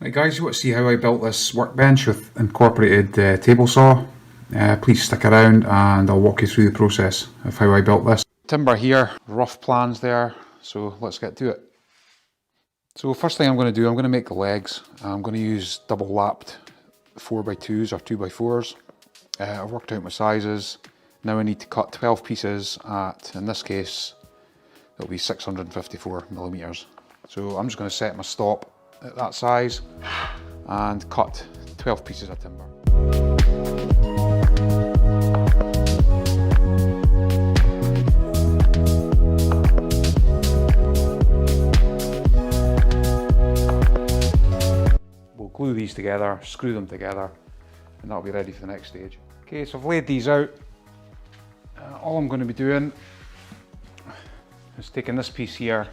Right guys, you want to see how I built this workbench with incorporated table saw? Please stick around and I'll walk you through the process of how I built this. Timber here, rough plans there, so let's get to it. So first thing I'm going to do, I'm going to make the legs. I'm going to use double lapped 4x2s or 2x4s. I've worked out my sizes. Now I need to cut 12 pieces at, in this case, it'll be 654 millimeters. So I'm just going to set my stop at that size and cut 12 pieces of timber. We'll glue these together, screw them together, and that'll be ready for the next stage. Okay, so I've laid these out. All I'm going to be doing is taking this piece here,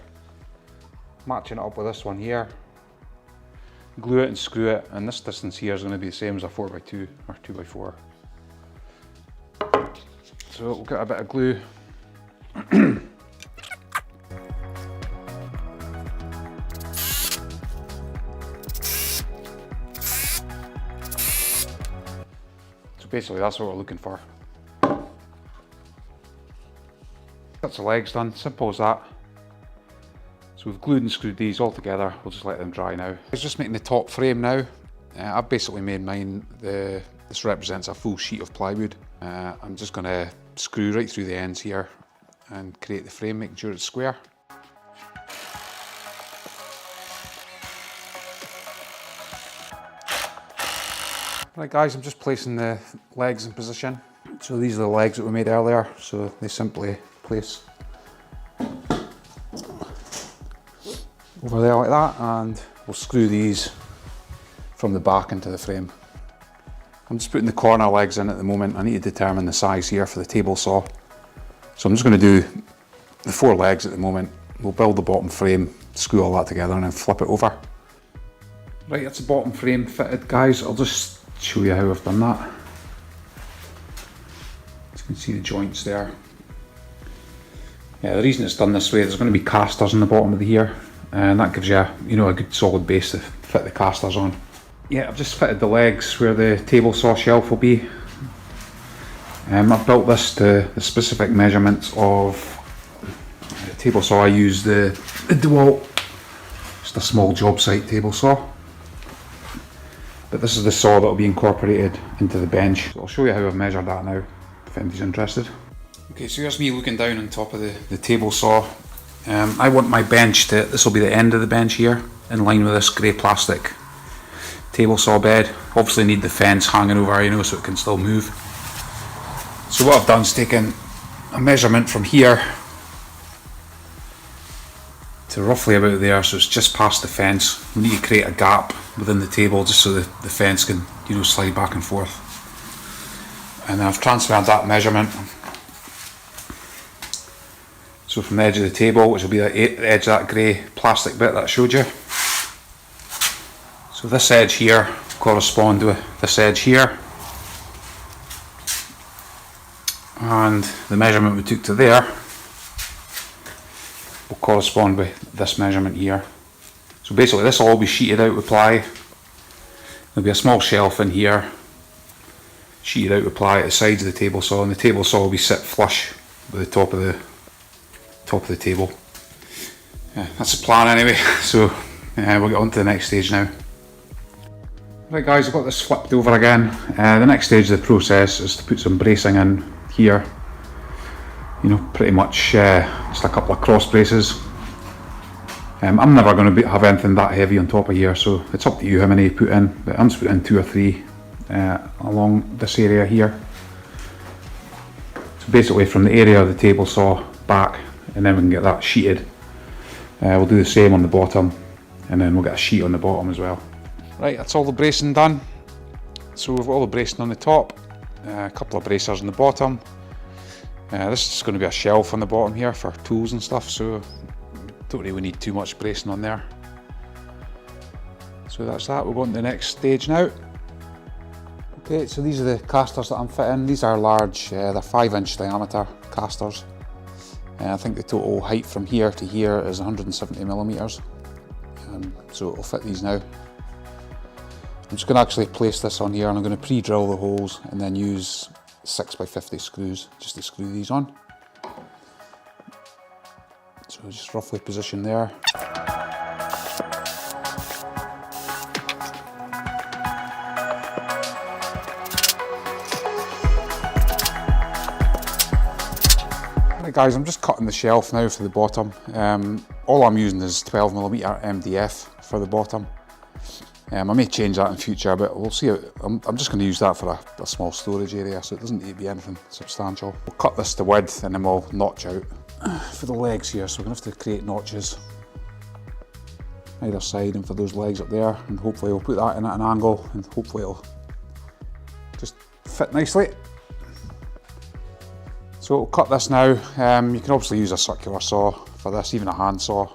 matching it up with this one here, glue it and screw it, and this distance here is going to be the same as a 4x2 or 2x4. So we'll get a bit of glue. So basically that's what we're looking for. That's the legs done, simple as that. So we've glued and screwed these all together, we'll just let them dry now. I was just making the top frame now. I've basically made mine, this represents a full sheet of plywood. I'm just going to screw right through the ends here and create the frame, making sure it's square. Right guys, I'm just placing the legs in position. So these are the legs that we made earlier, so they simply place over there like that, and we'll screw these from the back into the frame. I'm just putting the corner legs in at the moment. I need to determine the size here for the table saw. So I'm just going to do the 4 legs at the moment. We'll build the bottom frame, screw all that together and then flip it over. Right, that's the bottom frame fitted guys. I'll just show you how I've done that. As you can see the joints there. Yeah, the reason it's done this way, there's going to be casters in the bottom of the here, and that gives you a good solid base to fit the casters on. Yeah, I've just fitted the legs where the table saw shelf will be. I've built this to the specific measurements of the table saw. I use the DeWalt, just a small job site table saw. But this is the saw that will be incorporated into the bench. So I'll show you how I've measured that now, if anybody's interested. Okay, so here's me looking down on top of the table saw. I want my bench to, this will be the end of the bench here, in line with this grey plastic table saw bed. Obviously need the fence hanging over, so it can still move. So what I've done is taken a measurement from here to roughly about there, so it's just past the fence. We need to create a gap within the table just so the fence can, slide back and forth. And I've transferred that measurement. So from the edge of the table, which will be the edge of that grey plastic bit that I showed you. So this edge here will correspond with this edge here. And the measurement we took to there will correspond with this measurement here. So basically this will all be sheeted out with ply. There'll be a small shelf in here, sheeted out with ply at the sides of the table saw, and the table saw will be set flush with the top of the table. Yeah, that's the plan anyway, so we'll get on to the next stage now. Right guys, I've got this flipped over again. The next stage of the process is to put some bracing in here. Pretty much just a couple of cross braces. I'm never going to have anything that heavy on top of here, so it's up to you how many you put in, but I'm just putting 2 or 3 along this area here. So basically from the area of the table saw back, and then we can get that sheeted. We'll do the same on the bottom, and then we'll get a sheet on the bottom as well. Right, that's all the bracing done. So we've got all the bracing on the top, a couple of bracers on the bottom. This is going to be a shelf on the bottom here for tools and stuff, so don't really need too much bracing on there. So that's that, we'll go on to the next stage now. Okay, so these are the casters that I'm fitting. These are large, they're 5-inch diameter casters. I think the total height from here to here is 170 millimeters. So it'll fit these now. I'm just going to actually place this on here, and I'm going to pre-drill the holes and then use 6x50 screws just to screw these on. So just roughly position there. Right guys, I'm just cutting the shelf now for the bottom. All I'm using is 12mm MDF for the bottom. I may change that in future, but we'll see. I'm just going to use that for a small storage area, so it doesn't need to be anything substantial. We'll cut this to width and then we'll notch out for the legs here, so we're going to have to create notches either side and for those legs up there, and hopefully we'll put that in at an angle and hopefully it'll just fit nicely. So we'll cut this now. You can obviously use a circular saw for this, even a hand saw.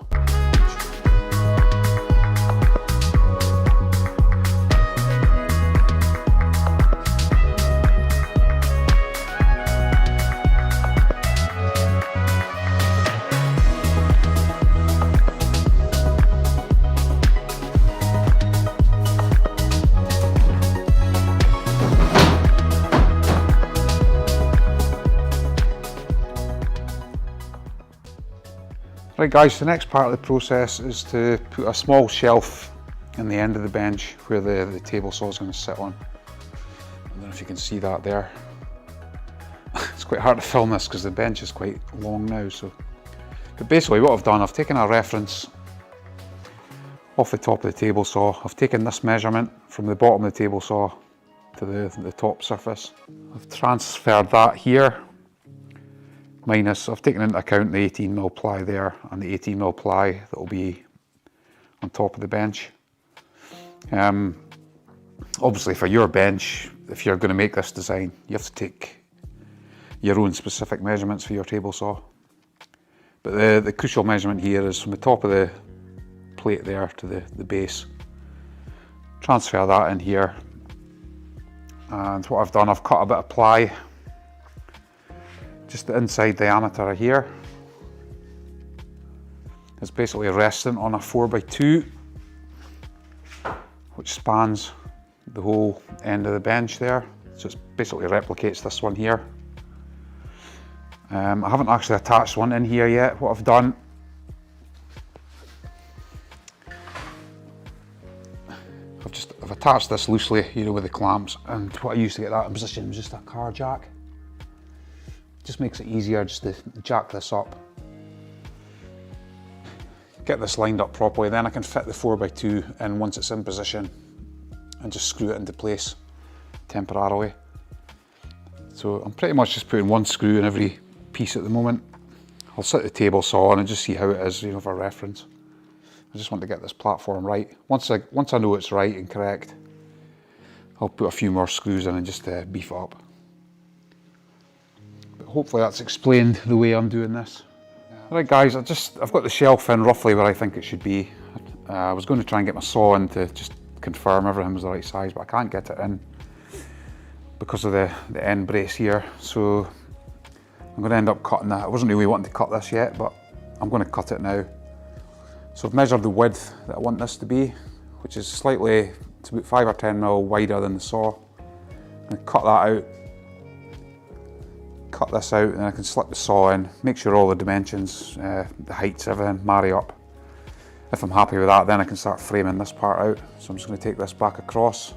Right guys, the next part of the process is to put a small shelf in the end of the bench where the table saw is going to sit on. I don't know if you can see that there. It's quite hard to film this because the bench is quite long now. But basically what I've done, I've taken a reference off the top of the table saw. I've taken this measurement from the bottom of the table saw to the top surface. I've transferred that here. Minus, I've taken into account the 18mm ply there and the 18mm ply that will be on top of the bench. Obviously for your bench, if you're going to make this design, you have to take your own specific measurements for your table saw. But the crucial measurement here is from the top of the plate there to the base. Transfer that in here, and what I've done, I've cut a bit of ply just the inside diameter of here. It's basically resting on a 4x2 which spans the whole end of the bench there, so it basically replicates this one here. I haven't actually attached one in here yet. What I've done, I've attached this loosely, you know, with the clamps, and what I used to get that in position was just a car jack. Just makes it easier just to jack this up, get this lined up properly, then I can fit the 4x2 in once it's in position and just screw it into place temporarily. So I'm pretty much just putting one screw in every piece at the moment. I'll set the table saw on and just see how it is, you know, for reference. I just want to get this platform right. Once I know it's right and correct, I'll put a few more screws in and just beef it up. Hopefully that's explained the way I'm doing this. Right guys, I've got the shelf in roughly where I think it should be. I was going to try and get my saw in to just confirm everything was the right size, but I can't get it in because of the end brace here. So I'm going to end up cutting that. I wasn't really wanting to cut this yet, but I'm going to cut it now. So I've measured the width that I want this to be, which is slightly, it's about 5 or 10mm wider than the saw. I'm going to cut that out. Cut this out, and then I can slip the saw in, make sure all the dimensions, the heights, everything marry up. If I'm happy with that, then I can start framing this part out. So I'm just going to take this back across,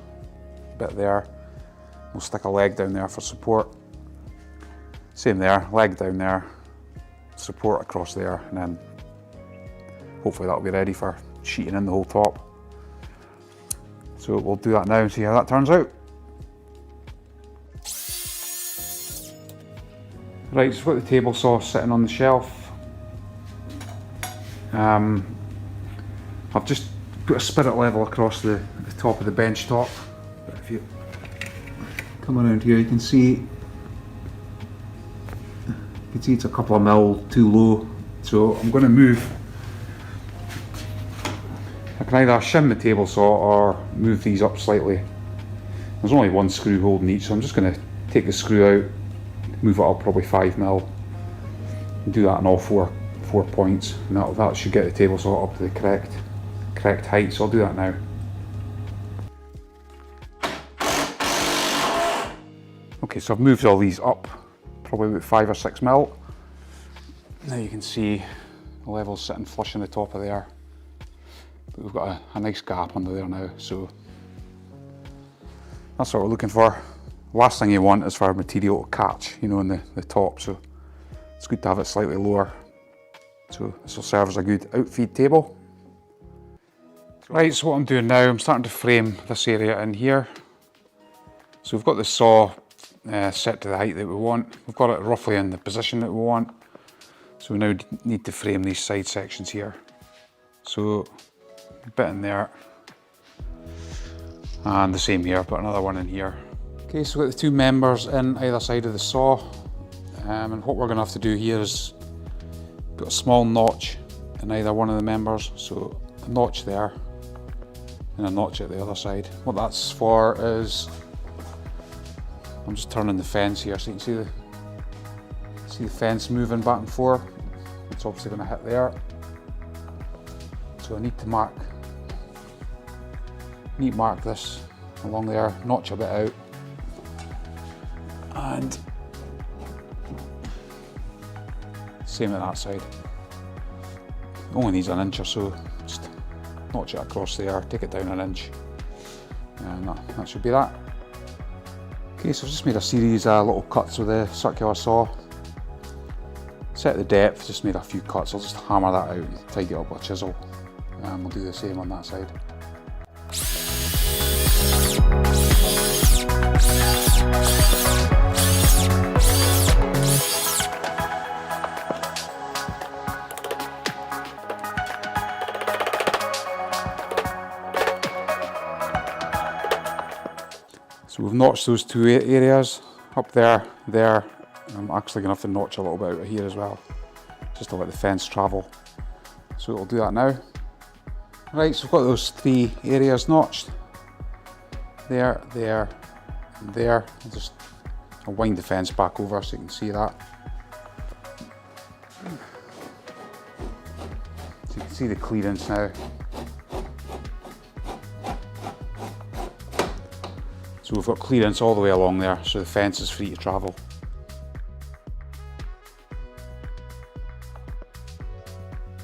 a bit there. We'll stick a leg down there for support. Same there, leg down there, support across there, and then hopefully that'll be ready for sheeting in the whole top. So we'll do that now and see how that turns out. Right, so I've got the table saw sitting on the shelf. I've just put a spirit level across the top of the bench top. But if you come around here, you can see it's a couple of mil too low. So I'm going to move. I can either shim the table saw or move these up slightly. There's only one screw holding each, so I'm just going to take the screw out, move it up probably 5mm, and do that on all four points, and that should get the table saw up to the correct height, so I'll do that now. Okay, so I've moved all these up, probably about 5 or 6 mil. Now you can see the level's sitting flush on the top of there. But we've got a nice gap under there now, so that's what we're looking for. Last thing you want is for material to catch, you know, in the top, so it's good to have it slightly lower. So this will serve as a good outfeed table. Right, so what I'm doing now, I'm starting to frame this area in here. So we've got the saw set to the height that we want. We've got it roughly in the position that we want. So we now need to frame these side sections here. So a bit in there. And the same here, put another one in here. Okay, so we've got the two members in either side of the saw. And what we're going to have to do here is put a small notch in either one of the members. So a notch there and a notch at the other side. What that's for is, I'm just turning the fence here so you can see the fence moving back and forth. It's obviously going to hit there. So I need to mark this along there, notch a bit out, and same at that side. It only needs an inch or so, just notch it across there, take it down an inch, and that should be that. Okay, so I've just made a series of little cuts with the circular saw. Set the depth, just made a few cuts. I'll just hammer that out and tidy it up with a chisel, and we'll do the same on that side. So we've notched those two areas, up there, there. I'm actually going to have to notch a little bit out of here as well, just to let the fence travel. So we'll do that now. Right, so we've got those three areas notched. There, there, and there. I'll wind the fence back over so you can see that. So you can see the clearance now. So we've got clearance all the way along there, so the fence is free to travel.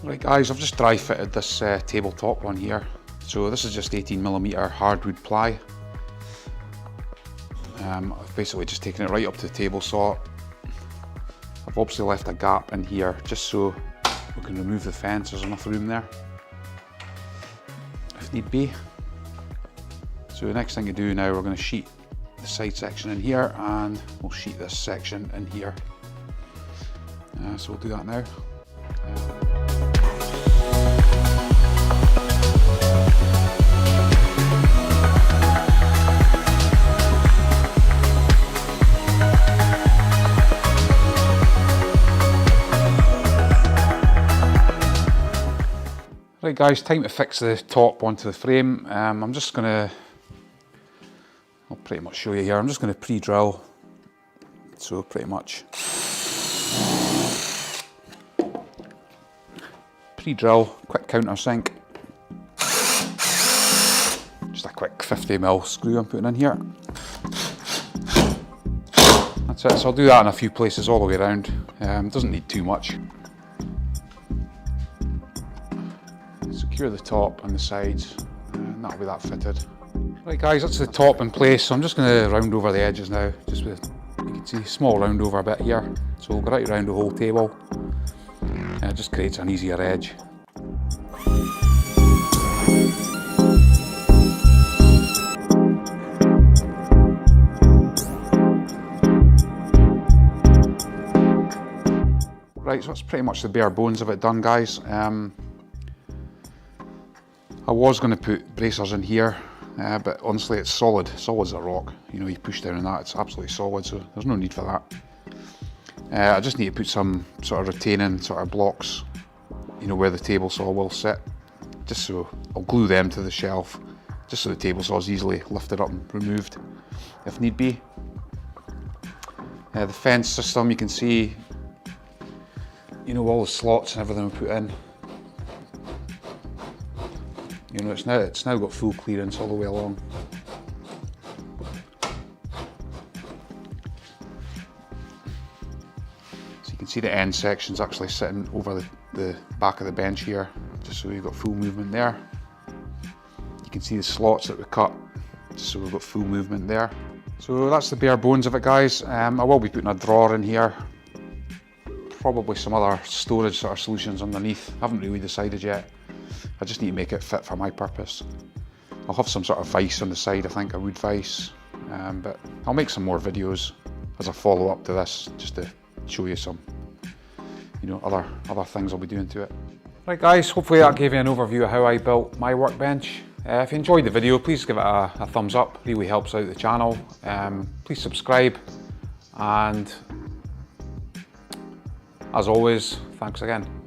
Right guys, I've just dry fitted this tabletop on here. So this is just 18mm hardwood ply. I've basically just taken it right up to the table saw. I've obviously left a gap in here just so we can remove the fence. There's enough room there if need be. So the next thing to do now, we're going to sheet the side section in here, and we'll sheet this section in here. So we'll do that now. Right guys, time to fix the top onto the frame. I'm just going to, I'll pretty much show you here, I'm just going to pre-drill, so pretty much pre-drill, quick countersink, just a quick 50mm screw I'm putting in here. That's it, so I'll do that in a few places all the way around. Doesn't need too much. Secure the top and the sides, and that'll be that fitted. Right guys, that's the top in place, so I'm just going to round over the edges now, just with, you can see, small round over bit here. So we'll go right around the whole table, and it just creates an easier edge. Right, so that's pretty much the bare bones of it done, guys. I was going to put bracers in here, but honestly it's solid as a rock. You know, you push down on that, it's absolutely solid, so there's no need for that. I just need to put some sort of retaining sort of blocks, you know, where the table saw will sit, just so I'll glue them to the shelf, just so the table saw is easily lifted up and removed if need be. The fence system, you can see, you know, all the slots and everything we put in. You know, it's now got full clearance all the way along. see the end section's actually sitting over the back of the bench here, just so we've got full movement there. You can see the slots that we cut, just so we've got full movement there. So that's the bare bones of it, guys. I will be putting a drawer in here, probably some other storage sort of solutions underneath. I haven't really decided yet. I just need to make it fit for my purpose. I'll have some sort of vise on the side, I think, a wood vise, but I'll make some more videos as a follow up to this, just to show you some, you know, other things I'll be doing to it. Right guys, hopefully that gave you an overview of how I built my workbench. If you enjoyed the video, please give it a thumbs up, it really helps out the channel. Please subscribe, and as always, thanks again.